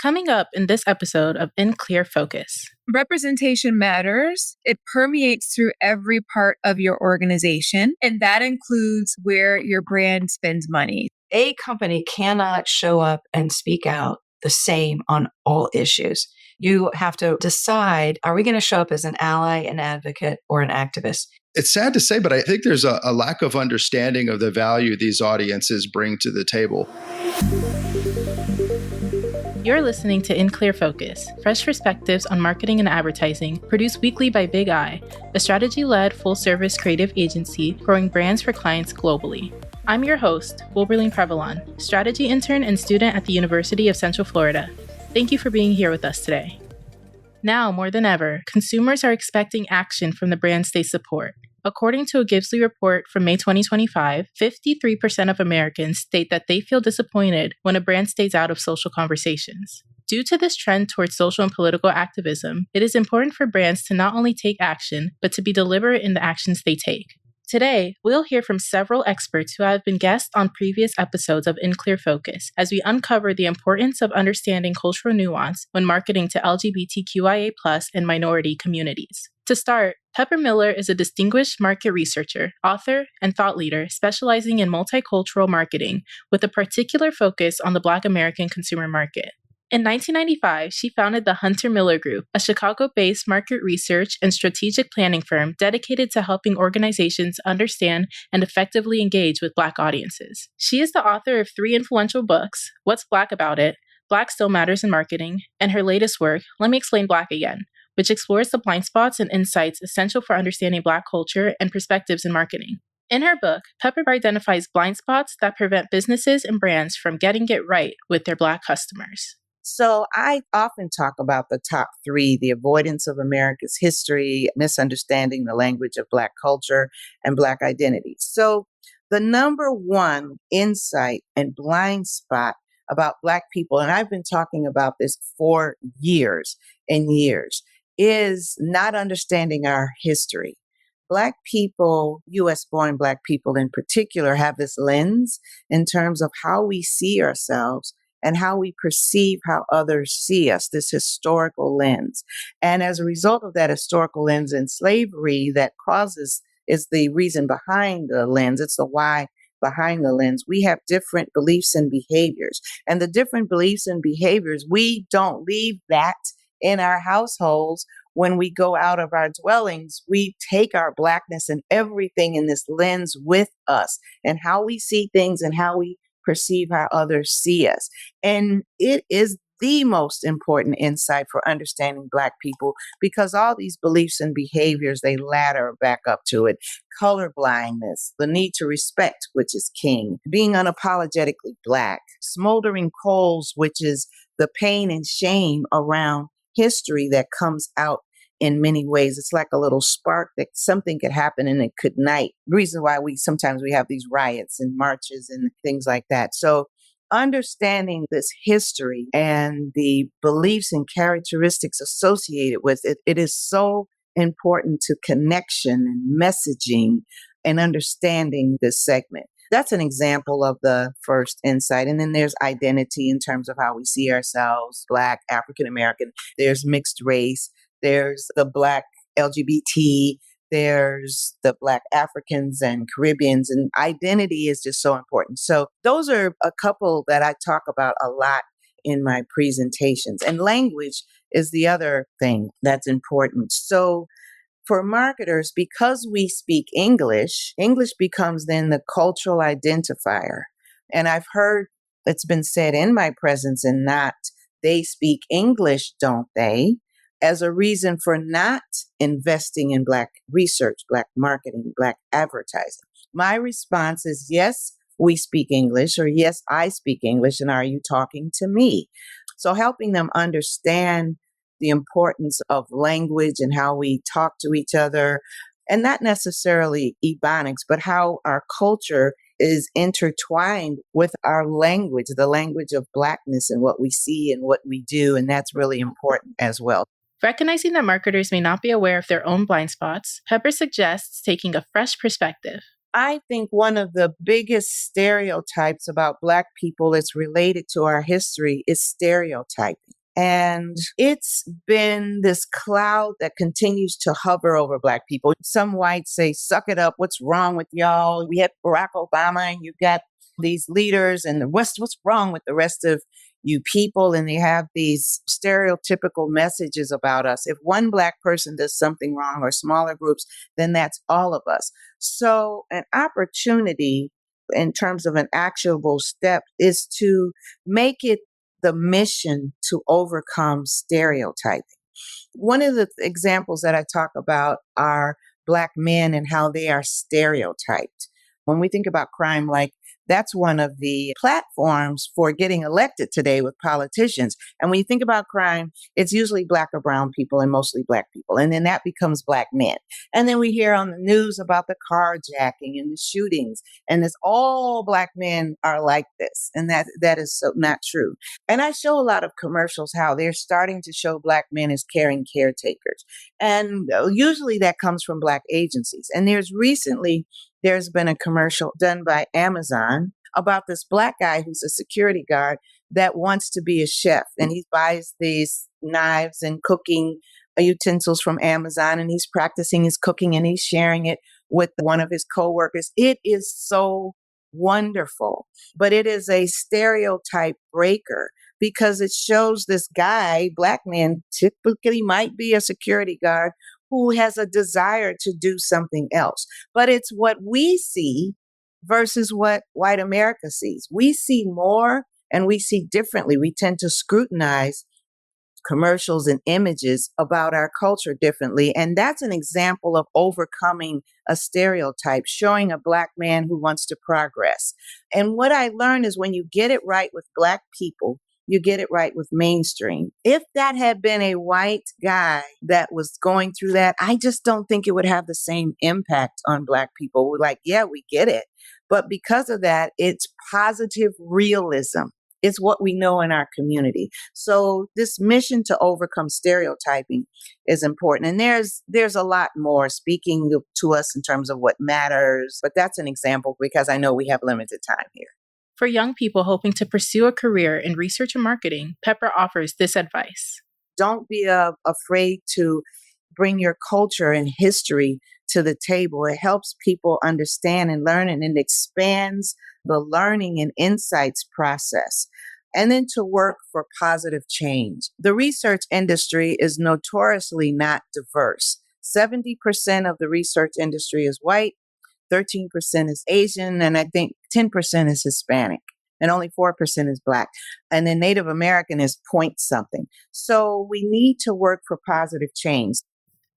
Coming up in this episode of In Clear Focus. Representation matters. It permeates through every part of your organization, and that includes where your brand spends money. A company cannot show up and speak out the same on all issues. You have to decide, are we going to show up as an ally, an advocate, or an activist? It's sad to say, but I think there's a lack of understanding of the value these audiences bring to the table. You're listening to In Clear Focus, fresh perspectives on marketing and advertising, produced weekly by Bigeye, a strategy-led full-service creative agency growing brands for clients globally. I'm your host, Wilberline Previlon, strategy intern and student at the University of Central Florida. Thank you for being here with us today. Now, more than ever, consumers are expecting action from the brands they support. According to a Gibbsley report from May 2025, 53% of Americans state that they feel disappointed when a brand stays out of social conversations. Due to this trend towards social and political activism, it is important for brands to not only take action, but to be deliberate in the actions they take. Today, we'll hear from several experts who have been guests on previous episodes of In Clear Focus as we uncover the importance of understanding cultural nuance when marketing to LGBTQIA+ and minority communities. To start, Pepper Miller is a distinguished market researcher, author, and thought leader specializing in multicultural marketing with a particular focus on the Black American consumer market. In 1995, she founded the Hunter Miller Group, a Chicago-based market research and strategic planning firm dedicated to helping organizations understand and effectively engage with Black audiences. She is the author of 3 influential books, What's Black About It?, Black Still Matters in Marketing, and her latest work, Let Me Explain Black Again, which explores the blind spots and insights essential for understanding Black culture and perspectives in marketing. In her book, Pepper identifies blind spots that prevent businesses and brands from getting it right with their Black customers. So I often talk about the top 3, the avoidance of America's history, misunderstanding the language of Black culture, and Black identity. So the number one insight and blind spot about Black people, and I've been talking about this for years and years, is not understanding our history. Black people, U.S.-born Black people in particular, have this lens in terms of how we see ourselves and how we perceive how others see us, this historical lens. And as a result of that historical lens and slavery that is the reason behind the lens, it's the why behind the lens, we have different beliefs and behaviors. And the different beliefs and behaviors, we don't leave that in our households. When we go out of our dwellings, we take our Blackness and everything in this lens with us, and how we see things and how we perceive how others see us. And it is the most important insight for understanding Black people, because all these beliefs and behaviors, they ladder back up to it. Color blindness, the need to respect, which is king, being unapologetically Black, smoldering coals, which is the pain and shame around history that comes out in many ways. It's like a little spark that something could happen and it could ignite. The reason why sometimes we have these riots and marches and things like that. So understanding this history and the beliefs and characteristics associated with it, it is so important to connection and messaging and understanding this segment. That's an example of the first insight. And then there's identity in terms of how we see ourselves, Black, African American. There's mixed race. There's the Black LGBT. There's the Black Africans and Caribbeans. And identity is just so important. So those are a couple that I talk about a lot in my presentations. And language is the other thing that's important. So for marketers, because we speak English, English becomes then the cultural identifier. And I've heard it's been said in my presence and not, they speak English, don't they? As a reason for not investing in Black research, Black marketing, Black advertising. My response is, yes, we speak English, or yes, I speak English, and are you talking to me? So helping them understand the importance of language and how we talk to each other, and not necessarily ebonics, but how our culture is intertwined with our language, the language of Blackness and what we see and what we do. And that's really important as well. Recognizing that marketers may not be aware of their own blind spots, Pepper suggests taking a fresh perspective. I think one of the biggest stereotypes about Black people that's related to our history is stereotyping. And it's been this cloud that continues to hover over Black people. Some whites say, suck it up. What's wrong with y'all? We had Barack Obama and you got these leaders and the West. What's wrong with the rest of you people? And they have these stereotypical messages about us. If one Black person does something wrong or smaller groups, then that's all of us. So an opportunity in terms of an actionable step is to make it the mission to overcome stereotyping. One of the examples that I talk about are Black men and how they are stereotyped. When we think about crime, like that's one of the platforms for getting elected today with politicians. And when you think about crime, it's usually Black or brown people and mostly Black people. And then that becomes Black men. And then we hear on the news about the carjacking and the shootings. And it's all Black men are like this. And that is so not true. And I show a lot of commercials how they're starting to show Black men as caring caretakers. And usually that comes from Black agencies. And there's been a commercial done by Amazon about this Black guy who's a security guard that wants to be a chef. And he buys these knives and cooking utensils from Amazon, and he's practicing his cooking and he's sharing it with one of his coworkers. It is so wonderful, but it is a stereotype breaker because it shows this guy, Black man, typically might be a security guard, who has a desire to do something else. But it's what we see versus what white America sees. We see more and we see differently. We tend to scrutinize commercials and images about our culture differently. And that's an example of overcoming a stereotype, showing a Black man who wants to progress. And what I learned is when you get it right with Black people, you get it right with mainstream. If that had been a white guy that was going through that, I just don't think it would have the same impact on Black people. We're like, yeah, we get it. But because of that, it's positive realism. It's what we know in our community. So this mission to overcome stereotyping is important. And there's a lot more speaking to us in terms of what matters. But that's an example because I know we have limited time here. For young people hoping to pursue a career in research and marketing, Pepper offers this advice. Don't be afraid to bring your culture and history to the table. It helps people understand and learn, and it expands the learning and insights process. And then to work for positive change. The research industry is notoriously not diverse. 70% of the research industry is white, 13% is Asian, and I think 10% is Hispanic, and only 4% is Black. And then Native American is point something. So we need to work for positive change.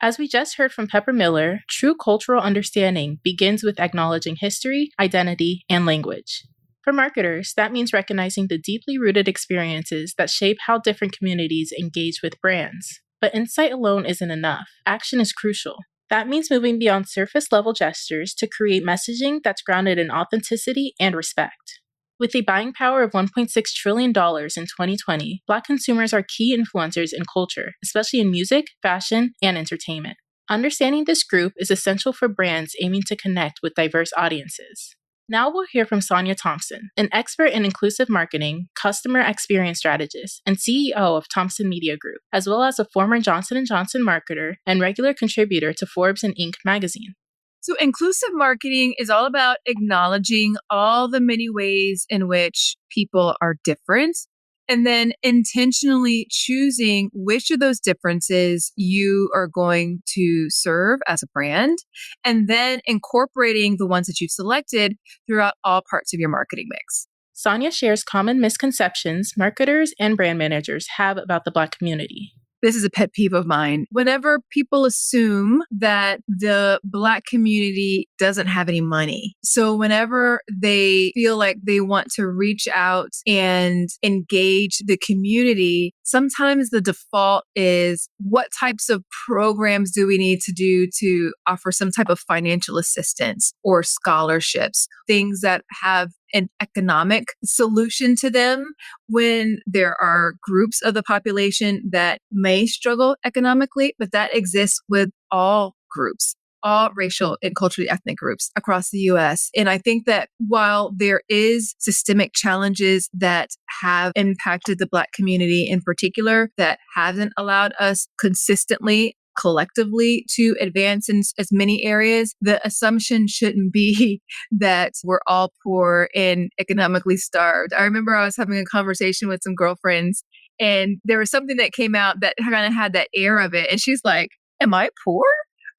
As we just heard from Pepper Miller, true cultural understanding begins with acknowledging history, identity, and language. For marketers, that means recognizing the deeply rooted experiences that shape how different communities engage with brands. But insight alone isn't enough. Action is crucial. That means moving beyond surface-level gestures to create messaging that's grounded in authenticity and respect. With a buying power of $1.6 trillion in 2020, Black consumers are key influencers in culture, especially in music, fashion, and entertainment. Understanding this group is essential for brands aiming to connect with diverse audiences. Now we'll hear from Sonia Thompson, an expert in inclusive marketing, customer experience strategist, and CEO of Thompson Media Group, as well as a former Johnson & Johnson marketer and regular contributor to Forbes and Inc. magazine. So inclusive marketing is all about acknowledging all the many ways in which people are different, and then intentionally choosing which of those differences you are going to serve as a brand, and then incorporating the ones that you've selected throughout all parts of your marketing mix. Sonia shares common misconceptions marketers and brand managers have about the Black community. This is a pet peeve of mine. Whenever people assume that the Black community doesn't have any money, so whenever they feel like they want to reach out and engage the community, sometimes the default is, what types of programs do we need to do to offer some type of financial assistance or scholarships, things that have an economic solution to them, when there are groups of the population that may struggle economically, but that exists with all groups. all racial and culturally ethnic groups across the US. And I think that while there is systemic challenges that have impacted the Black community in particular, that hasn't allowed us consistently collectively to advance in as many areas, the assumption shouldn't be that we're all poor and economically starved. I remember I was having a conversation with some girlfriends, and there was something that came out that kind of had that air of it. And she's like, am I poor?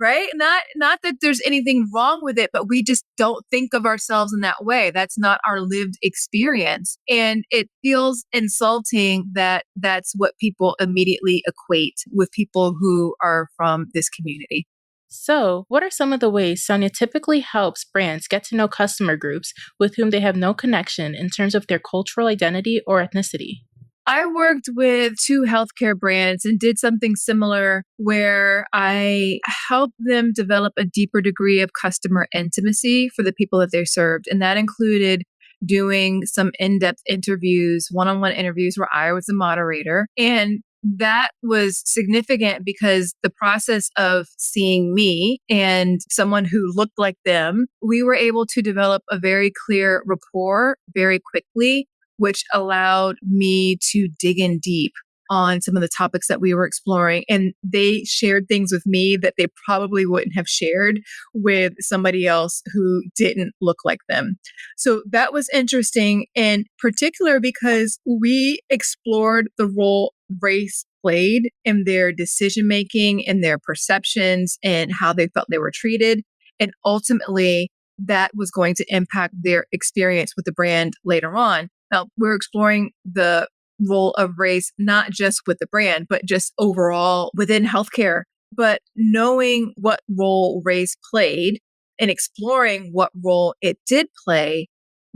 Right? Not that there's anything wrong with it, but we just don't think of ourselves in that way. That's not our lived experience. And it feels insulting that that's what people immediately equate with people who are from this community. So, what are some of the ways Sonia typically helps brands get to know customer groups with whom they have no connection in terms of their cultural identity or ethnicity? I worked with 2 healthcare brands and did something similar where I helped them develop a deeper degree of customer intimacy for the people that they served. And that included doing some in-depth interviews, one-on-one interviews where I was the moderator. And that was significant because the process of seeing me and someone who looked like them, we were able to develop a very clear rapport very quickly, which allowed me to dig in deep on some of the topics that we were exploring. And they shared things with me that they probably wouldn't have shared with somebody else who didn't look like them. So that was interesting, in particular because we explored the role race played in their decision-making and their perceptions and how they felt they were treated. And ultimately, that was going to impact their experience with the brand later on. Now, we're exploring the role of race, not just with the brand, but just overall within healthcare. But knowing what role race played and exploring what role it did play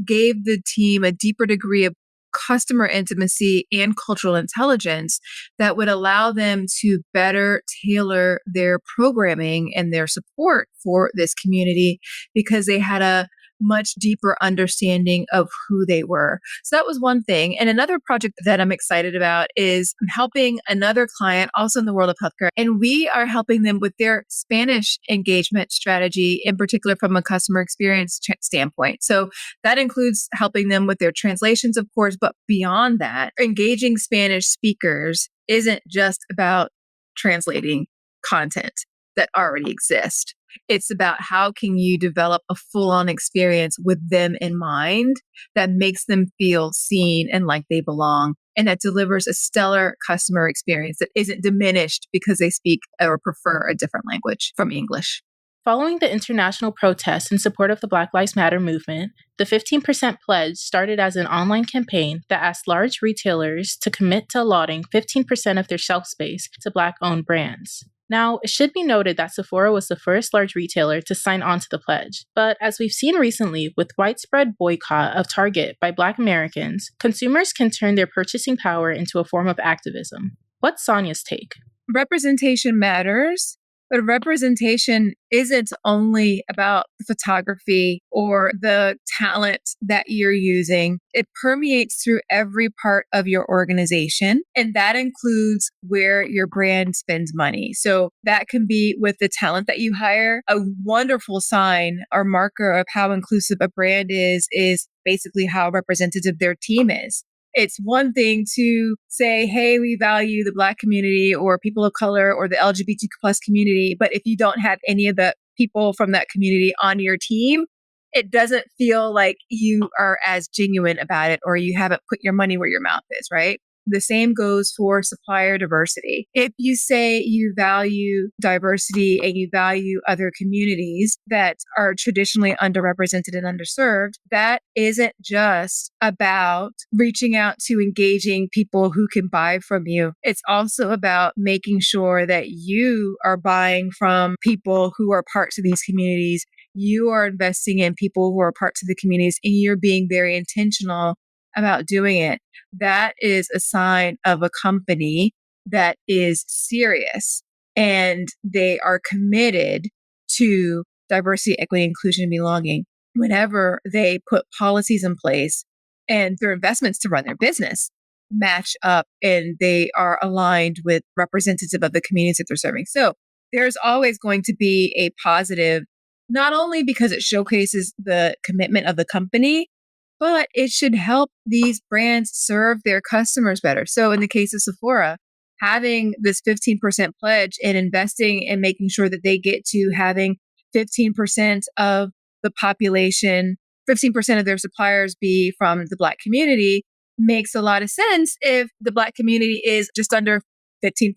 gave the team a deeper degree of customer intimacy and cultural intelligence that would allow them to better tailor their programming and their support for this community because they had a much deeper understanding of who they were. So that was one thing. And another project that I'm excited about is I'm helping another client also in the world of healthcare. And we are helping them with their Spanish engagement strategy, in particular from a customer experience standpoint. So that includes helping them with their translations, of course, but beyond that, engaging Spanish speakers isn't just about translating content that already exists. It's about how can you develop a full-on experience with them in mind that makes them feel seen and like they belong, and that delivers a stellar customer experience that isn't diminished because they speak or prefer a different language from English. Following the international protests in support of the Black Lives Matter movement, the 15% pledge started as an online campaign that asked large retailers to commit to allotting 15% of their shelf space to Black-owned brands. Now, it should be noted that Sephora was the first large retailer to sign on to the pledge. But as we've seen recently with widespread boycott of Target by Black Americans, consumers can turn their purchasing power into a form of activism. What's Sonia's take? Representation matters, but representation isn't only about the photography or the talent that you're using. It permeates through every part of your organization, and that includes where your brand spends money. So that can be with the talent that you hire. A wonderful sign or marker of how inclusive a brand is basically how representative their team is. It's one thing to say, hey, we value the Black community or people of color or the LGBTQ plus community. But if you don't have any of the people from that community on your team, it doesn't feel like you are as genuine about it or you haven't put your money where your mouth is, right? The same goes for supplier diversity. If you say you value diversity and you value other communities that are traditionally underrepresented and underserved, that isn't just about reaching out to engaging people who can buy from you. It's also about making sure that you are buying from people who are parts of these communities. You are investing in people who are parts of the communities, and you're being very intentional about doing it. That is a sign of a company that is serious and they are committed to diversity, equity, inclusion, and belonging. Whenever they put policies in place and their investments to run their business match up and they are aligned with representative of the communities that they're serving. So there's always going to be a positive, not only because it showcases the commitment of the company, but it should help these brands serve their customers better. So in the case of Sephora, having this 15% pledge and investing and making sure that they get to having 15% of the population, 15% of their suppliers be from the Black community makes a lot of sense if the Black community is just under 15%.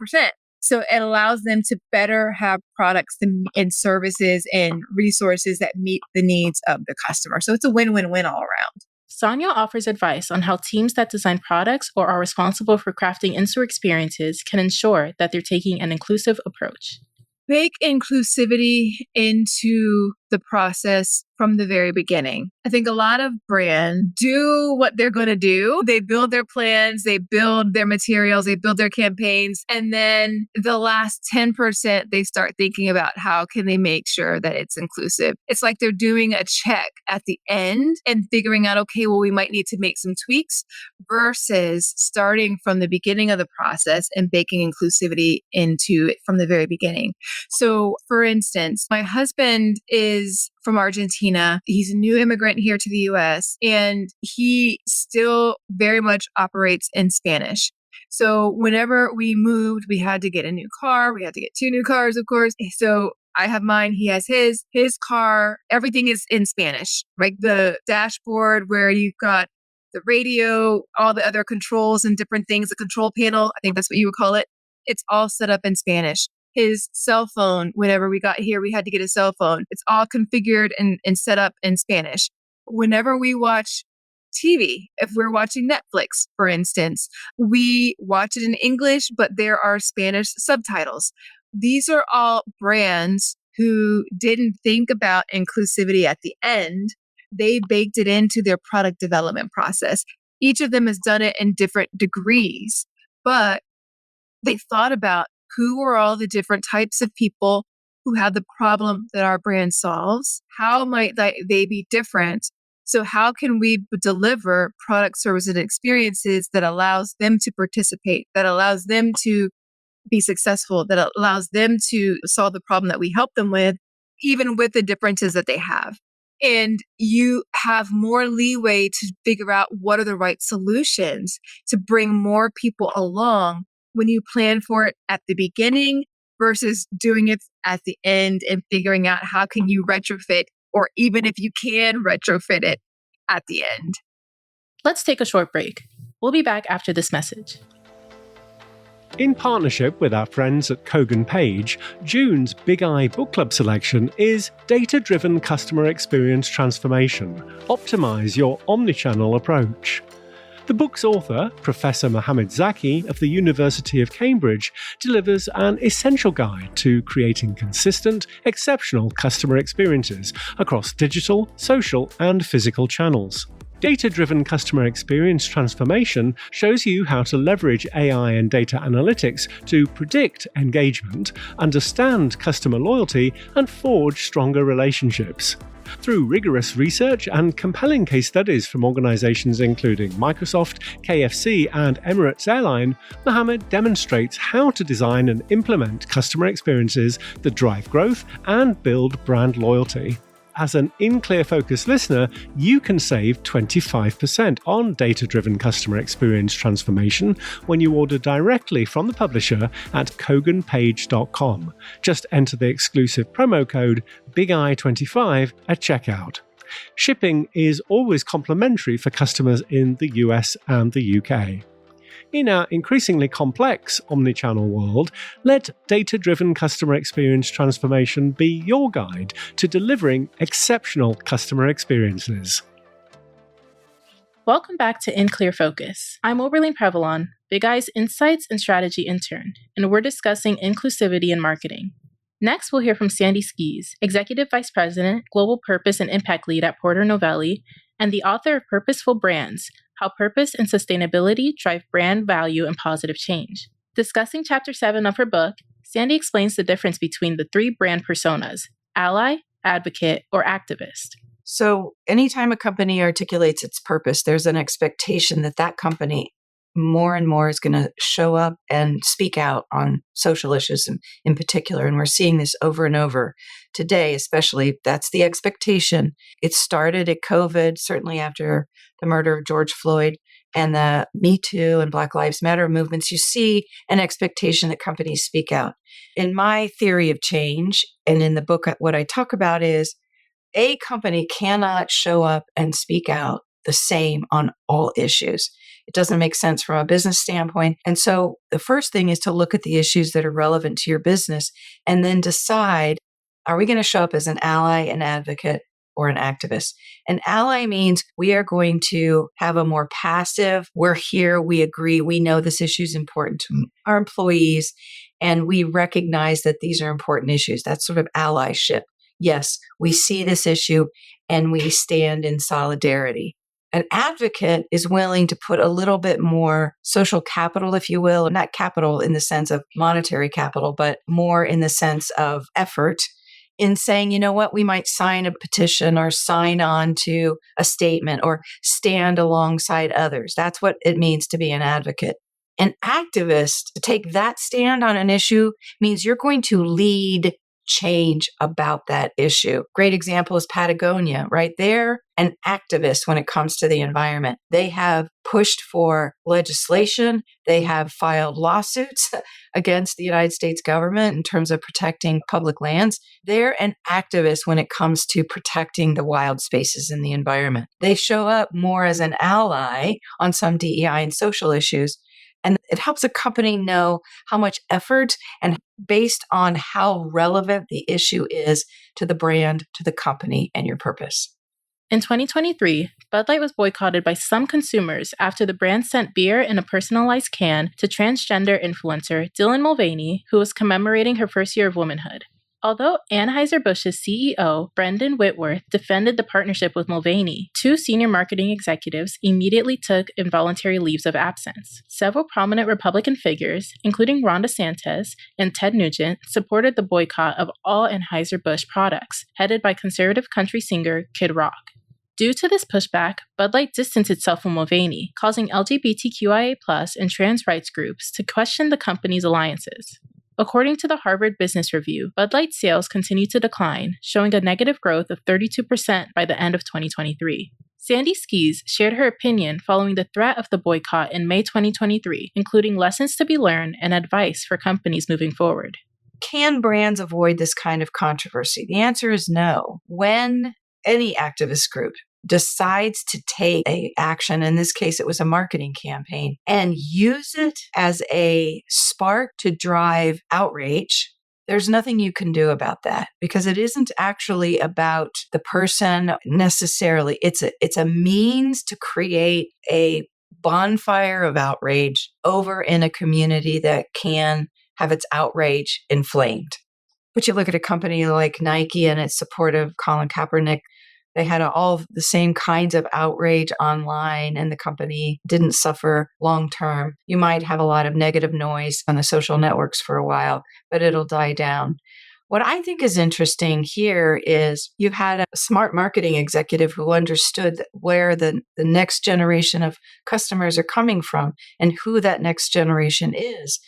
So it allows them to better have products and services and resources that meet the needs of the customer. So it's a win-win-win all around. Sonia offers advice on how teams that design products or are responsible for crafting in-store experiences can ensure that they're taking an inclusive approach. Bake inclusivity into the process from the very beginning. I think a lot of brands do what they're going to do. They build their plans, they build their materials, they build their campaigns, and then the last 10%, they start thinking about how can they make sure that it's inclusive. It's like they're doing a check at the end and figuring out, okay, well, we might need to make some tweaks versus starting from the beginning of the process and baking inclusivity into it from the very beginning. So, for instance, my husband is from Argentina. He's a new immigrant here to the US, and he still very much operates in Spanish. So whenever we moved, we had to get a new car. We had to get 2 new cars, of course. So I have mine. He has his car. Everything is in Spanish, right? The dashboard where you've got the radio, all the other controls and different things, the control panel, I think that's what you would call it. It's all set up in Spanish. His cell phone, whenever we got here, we had to get a cell phone. It's all configured and set up in Spanish. Whenever we watch TV, if we're watching Netflix, for instance, we watch it in English, but there are Spanish subtitles. These are all brands who didn't think about inclusivity at the end. They baked it into their product development process. Each of them has done it in different degrees, but they thought about who are all the different types of people who have the problem that our brand solves? How might they be different? So how can we deliver products, services, and experiences that allows them to participate, that allows them to be successful, that allows them to solve the problem that we help them with, even with the differences that they have? And you have more leeway to figure out what are the right solutions to bring more people along when you plan for it at the beginning versus doing it at the end and figuring out how can you retrofit, or even if you can retrofit it at the end. Let's take a short break. We'll be back after this message. In partnership with our friends at Kogan Page, June's Bigeye Book Club selection is Data-Driven Customer Experience Transformation. Optimize your omnichannel approach. The book's author, Professor Mohammed Zaki of the University of Cambridge, delivers an essential guide to creating consistent, exceptional customer experiences across digital, social, and physical channels. Data-driven customer experience transformation shows you how to leverage AI and data analytics to predict engagement, understand customer loyalty, and forge stronger relationships. Through rigorous research and compelling case studies from organizations including Microsoft, KFC, and Emirates Airline, Mohammed demonstrates how to design and implement customer experiences that drive growth and build brand loyalty. As an In Clear Focus listener, you can save 25% on data-driven customer experience transformation when you order directly from the publisher at koganpage.com. Just enter the exclusive promo code BIGEYE25 at checkout. Shipping is always complimentary for customers in the US and the UK. In our increasingly complex omnichannel world, let data-driven customer experience transformation be your guide to delivering exceptional customer experiences. Welcome back to In Clear Focus. I'm Wilberline Previlon, Bigeye's Insights and Strategy intern, and we're discussing inclusivity in marketing. Next, we'll hear from Sandy Skees, Executive Vice President, Global Purpose and Impact Lead at Porter Novelli, and the author of Purposeful Brands, How Purpose and Sustainability Drive Brand Value and Positive Change. Discussing Chapter 7 of her book, Sandy explains the difference between the 3 brand personas: ally, advocate, or activist. So anytime a company articulates its purpose, there's an expectation that that company more and more is going to show up and speak out on social issues in particular. And we're seeing this over and over today, especially. That's the expectation. It started at COVID, certainly after the murder of George Floyd and the Me Too and Black Lives Matter movements. You see an expectation that companies speak out. In my theory of change, and in the book, what I talk about is a company cannot show up and speak out the same on all issues. It doesn't make sense from a business standpoint. And so the first thing is to look at the issues that are relevant to your business and then decide, are we going to show up as an ally, an advocate, or an activist? An ally means we are going to have a more passive, we're here, we agree, we know this issue is important to our employees, and we recognize that these are important issues. That's sort of allyship. Yes, we see this issue and we stand in solidarity. An advocate is willing to put a little bit more social capital, if you will, not capital in the sense of monetary capital, but more in the sense of effort in saying, you know what, we might sign a petition or sign on to a statement or stand alongside others. That's what it means to be an advocate. An activist, to take that stand on an issue means you're going to lead change about that issue. Great example is Patagonia, right? They're an activist when it comes to the environment. They have pushed for legislation. They have filed lawsuits against the United States government in terms of protecting public lands. They're an activist when it comes to protecting the wild spaces in the environment. They show up more as an ally on some DEI and social issues. And it helps a company know how much effort and based on how relevant the issue is to the brand, to the company, and your purpose. In 2023, Bud Light was boycotted by some consumers after the brand sent beer in a personalized can to transgender influencer Dylan Mulvaney, who was commemorating her first year of womanhood. Although Anheuser-Busch's CEO, Brendan Whitworth, defended the partnership with Mulvaney, two senior marketing executives immediately took involuntary leaves of absence. Several prominent Republican figures, including Ron DeSantis and Ted Nugent, supported the boycott of all Anheuser-Busch products, headed by conservative country singer Kid Rock. Due to this pushback, Bud Light distanced itself from Mulvaney, causing LGBTQIA+ and trans rights groups to question the company's alliances. According to the Harvard Business Review, Bud Light sales continued to decline, showing a negative growth of 32% by the end of 2023. Sandy Skees shared her opinion following the threat of the boycott in May 2023, including lessons to be learned and advice for companies moving forward. Can brands avoid this kind of controversy? The answer is no. When any activist group decides to take an action, in this case, it was a marketing campaign, and use it as a spark to drive outrage, there's nothing you can do about that because it isn't actually about the person necessarily. It's a means to create a bonfire of outrage over in a community that can have its outrage inflamed. But you look at a company like Nike and its support of Colin Kaepernick. They had all the same kinds of outrage online, and the company didn't suffer long term. You might have a lot of negative noise on the social networks for a while, but it'll die down. What I think is interesting here is you've had a smart marketing executive who understood where the next generation of customers are coming from and who that next generation is.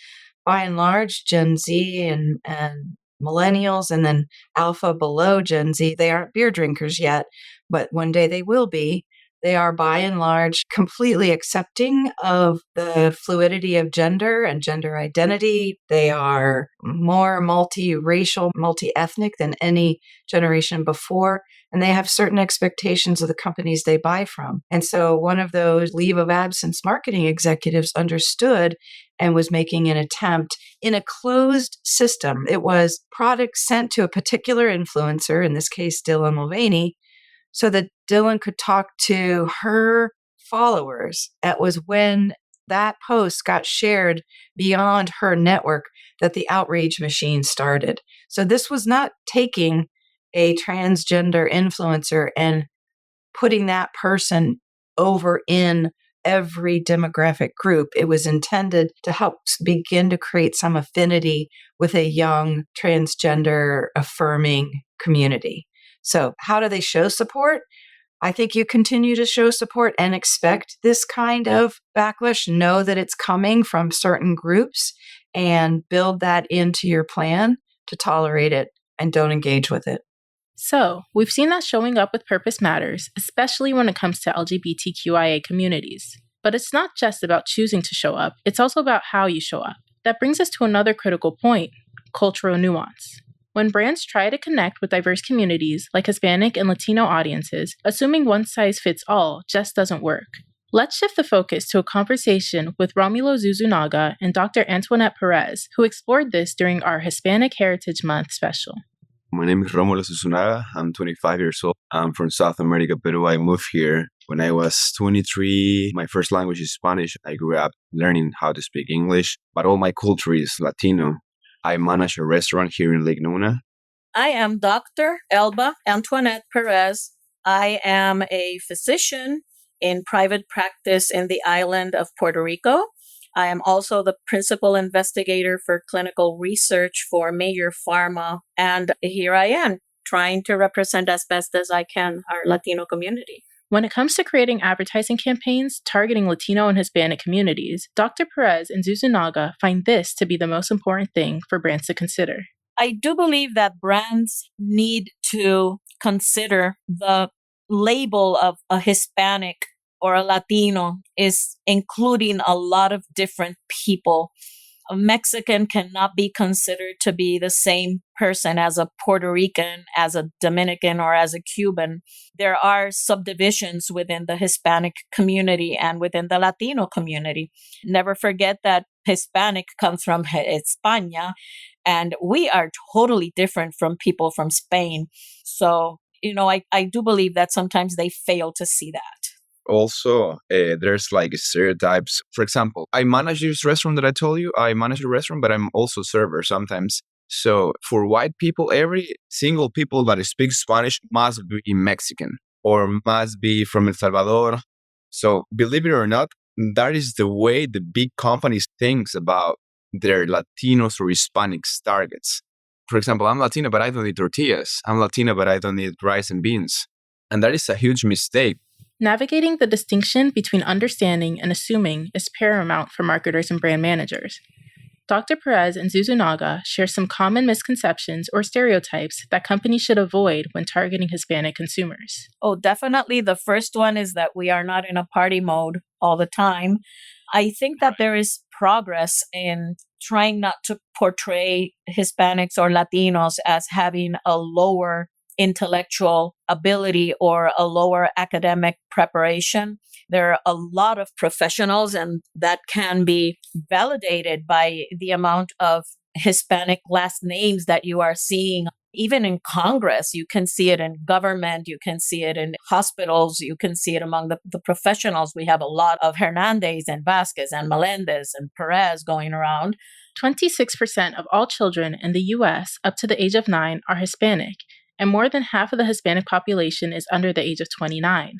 By and large, Gen Z and millennials and then alpha below Gen Z, they aren't beer drinkers yet, but one day they will be. They are by and large completely accepting of the fluidity of gender and gender identity. They are more multiracial, multi-ethnic than any generation before, and they have certain expectations of the companies they buy from. And so one of those leave of absence marketing executives understood and was making an attempt in a closed system. It was products sent to a particular influencer, in this case, Dylan Mulvaney, so that Dylan could talk to her followers. That was when that post got shared beyond her network that the outrage machine started. So this was not taking a transgender influencer and putting that person over in every demographic group. It was intended to help begin to create some affinity with a young transgender affirming community. So how do they show support? I think you continue to show support and expect this kind of backlash. Know that it's coming from certain groups and build that into your plan to tolerate it and don't engage with it. So, we've seen that showing up with purpose matters, especially when it comes to LGBTQIA communities. But it's not just about choosing to show up, it's also about how you show up. That brings us to another critical point: cultural nuance. When brands try to connect with diverse communities like Hispanic and Latino audiences, assuming one size fits all just doesn't work. Let's shift the focus to a conversation with Romulo Zuzunaga and Dr. Antoinette Perez, who explored this during our Hispanic Heritage Month special. My name is Romulo Zuzunaga. I'm 25 years old. I'm from South America, Peru. I moved here when I was 23. My first language is Spanish. I grew up learning how to speak English, but all my culture is Latino. I manage a restaurant here in Lake Nona. I am Dr. Elba Antoinette Perez. I am a physician in private practice in the island of Puerto Rico. I am also the principal investigator for clinical research for Major Pharma. And here I am trying to represent as best as I can our Latino community. When it comes to creating advertising campaigns targeting Latino and Hispanic communities, Dr. Perez and Zuzunaga find this to be the most important thing for brands to consider. I do believe that brands need to consider the label of a Hispanic or a Latino is including a lot of different people. A Mexican cannot be considered to be the same person as a Puerto Rican, as a Dominican, or as a Cuban. There are subdivisions within the Hispanic community and within the Latino community. Never forget that Hispanic comes from España, and we are totally different from people from Spain. So, I do believe that sometimes they fail to see that. Also, there's like stereotypes. For example, I manage this restaurant that I told you. I manage a restaurant, but I'm also server sometimes. So for white people, every single people that speaks Spanish must be Mexican or must be from El Salvador. So believe it or not, that is the way the big companies think about their Latinos or Hispanics targets. For example, I'm Latino, but I don't need tortillas. I'm Latino, but I don't need rice and beans. And that is a huge mistake. Navigating the distinction between understanding and assuming is paramount for marketers and brand managers. Dr. Perez and Zuzunaga share some common misconceptions or stereotypes that companies should avoid when targeting Hispanic consumers. Oh, definitely. The first one is that we are not in a party mode all the time. I think that there is progress in trying not to portray Hispanics or Latinos as having a lower intellectual ability or a lower academic preparation. There are a lot of professionals, and that can be validated by the amount of Hispanic last names that you are seeing. Even in Congress, you can see it in government, you can see it in hospitals, you can see it among the professionals. We have a lot of Hernandez and Vasquez and Melendez and Perez going around. 26% of all children in the U.S. up to the age of 9 are Hispanic, and more than half of the Hispanic population is under the age of 29.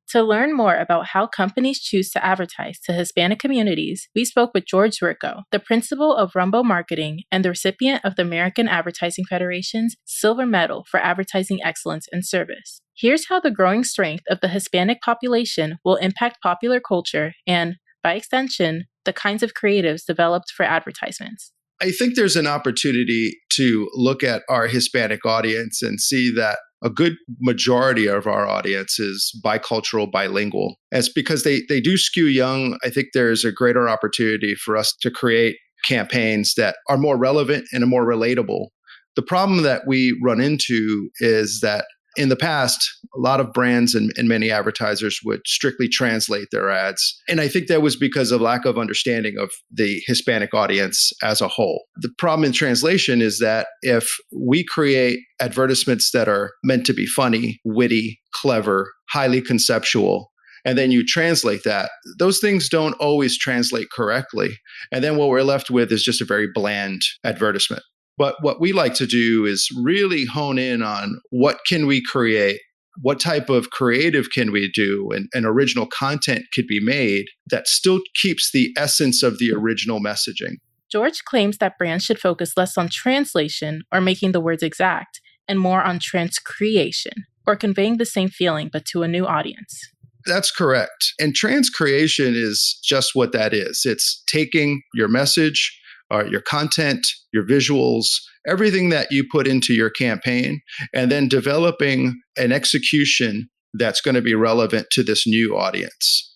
To learn more about how companies choose to advertise to Hispanic communities, we spoke with George Rico, the principal of Rumbo Marketing and the recipient of the American Advertising Federation's Silver Medal for Advertising Excellence and Service. Here's how the growing strength of the Hispanic population will impact popular culture and, by extension, the kinds of creatives developed for advertisements. I think there's an opportunity to look at our Hispanic audience and see that a good majority of our audience is bicultural, bilingual. It's because they do skew young. I think there's a greater opportunity for us to create campaigns that are more relevant and more relatable. The problem that we run into is that in the past, a lot of brands and many advertisers would strictly translate their ads. And I think that was because of lack of understanding of the Hispanic audience as a whole. The problem in translation is that if we create advertisements that are meant to be funny, witty, clever, highly conceptual, and then you translate that, those things don't always translate correctly. And then what we're left with is just a very bland advertisement. But what we like to do is really hone in on what can we create, what type of creative can we do, and original content could be made that still keeps the essence of the original messaging. George claims that brands should focus less on translation or making the words exact and more on transcreation, or conveying the same feeling but to a new audience. That's correct. And trans creation is just what that is. It's taking your message, your content, your visuals, everything that you put into your campaign, and then developing an execution that's going to be relevant to this new audience.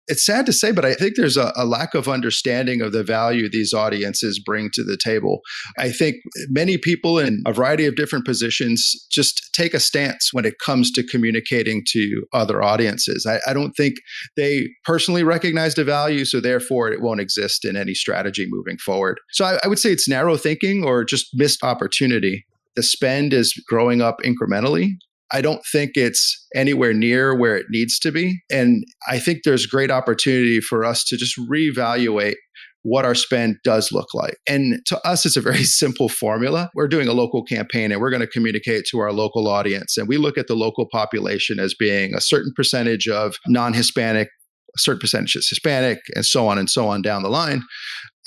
It's sad to say, but I think there's a lack of understanding of the value these audiences bring to the table. I think many people in a variety of different positions just take a stance when it comes to communicating to other audiences. I don't think they personally recognize the value, so therefore it won't exist in any strategy moving forward. So I would say it's narrow thinking or just missed opportunity. The spend is growing up incrementally. I don't think it's anywhere near where it needs to be. And I think there's great opportunity for us to just reevaluate what our spend does look like. And to us, it's a very simple formula. We're doing a local campaign and we're going to communicate to our local audience. And we look at the local population as being a certain percentage of non-Hispanic, a certain percentage is Hispanic, and so on down the line.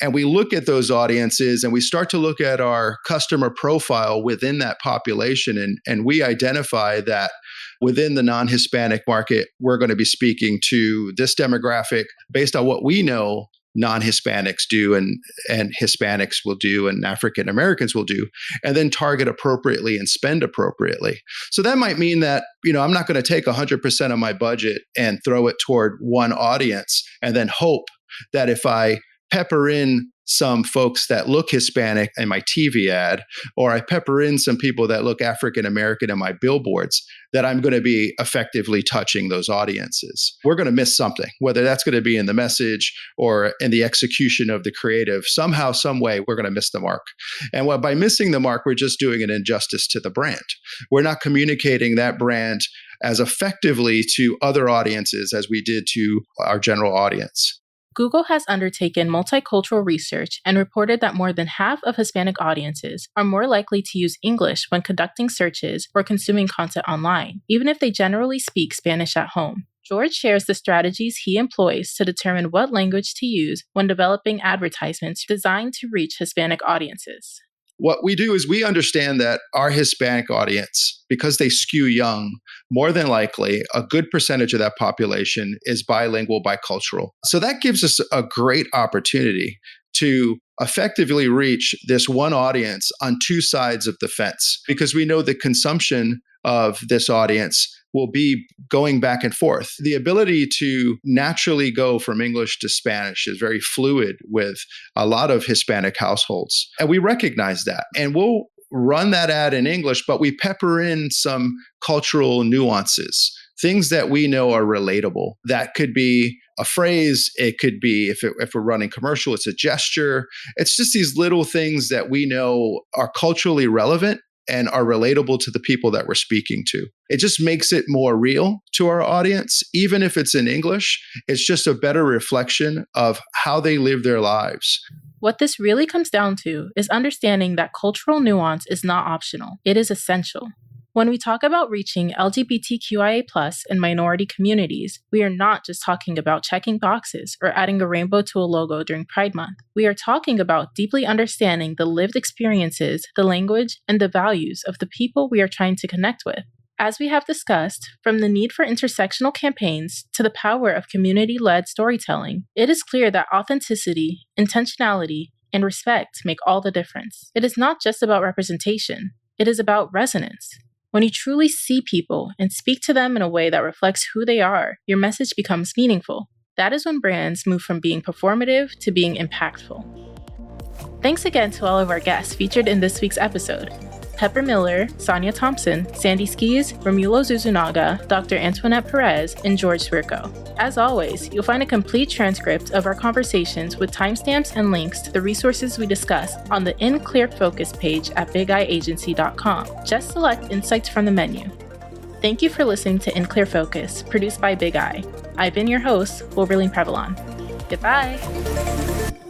And we look at those audiences and we start to look at our customer profile within that population. And we identify that within the non-Hispanic market, we're going to be speaking to this demographic based on what we know non-Hispanics do and Hispanics will do and African Americans will do, and then target appropriately and spend appropriately. So that might mean that, I'm not going to take 100% of my budget and throw it toward one audience and then hope that if I pepper in some folks that look Hispanic in my TV ad, or I pepper in some people that look African American in my billboards, that I'm going to be effectively touching those audiences. We're going to miss something, whether that's going to be in the message or in the execution of the creative. Somehow, some way, we're going to miss the mark. And by missing the mark, we're just doing an injustice to the brand. We're not communicating that brand as effectively to other audiences as we did to our general audience. Google has undertaken multicultural research and reported that more than half of Hispanic audiences are more likely to use English when conducting searches or consuming content online, even if they generally speak Spanish at home. George shares the strategies he employs to determine what language to use when developing advertisements designed to reach Hispanic audiences. What we do is we understand that our Hispanic audience, because they skew young, more than likely, a good percentage of that population is bilingual, bicultural. So that gives us a great opportunity to effectively reach this one audience on two sides of the fence, because we know the consumption of this audience will be going back and forth. The ability to naturally go from English to Spanish is very fluid with a lot of Hispanic households. And we recognize that. And we'll run that ad in English, but we pepper in some cultural nuances, things that we know are relatable. That could be a phrase. It could be, if we're running commercial, it's a gesture. It's just these little things that we know are culturally relevant and are relatable to the people that we're speaking to. It just makes it more real to our audience. Even if it's in English, it's just a better reflection of how they live their lives. What this really comes down to is understanding that cultural nuance is not optional. It is essential. When we talk about reaching LGBTQIA+ and minority communities, we are not just talking about checking boxes or adding a rainbow to a logo during Pride Month. We are talking about deeply understanding the lived experiences, the language, and the values of the people we are trying to connect with. As we have discussed, from the need for intersectional campaigns to the power of community-led storytelling, it is clear that authenticity, intentionality, and respect make all the difference. It is not just about representation. It is about resonance. When you truly see people and speak to them in a way that reflects who they are, your message becomes meaningful. That is when brands move from being performative to being impactful. Thanks again to all of our guests featured in this week's episode. Pepper Miller, Sonia Thompson, Sandy Skees, Romulo Zuzunaga, Dr. Antoinette Perez, and George Swirko. As always, you'll find a complete transcript of our conversations with timestamps and links to the resources we discussed on the In Clear Focus page at bigeyeagency.com. Just select insights from the menu. Thank you for listening to In Clear Focus, produced by Bigeye. I've been your host, Wilberline Previlon. Goodbye!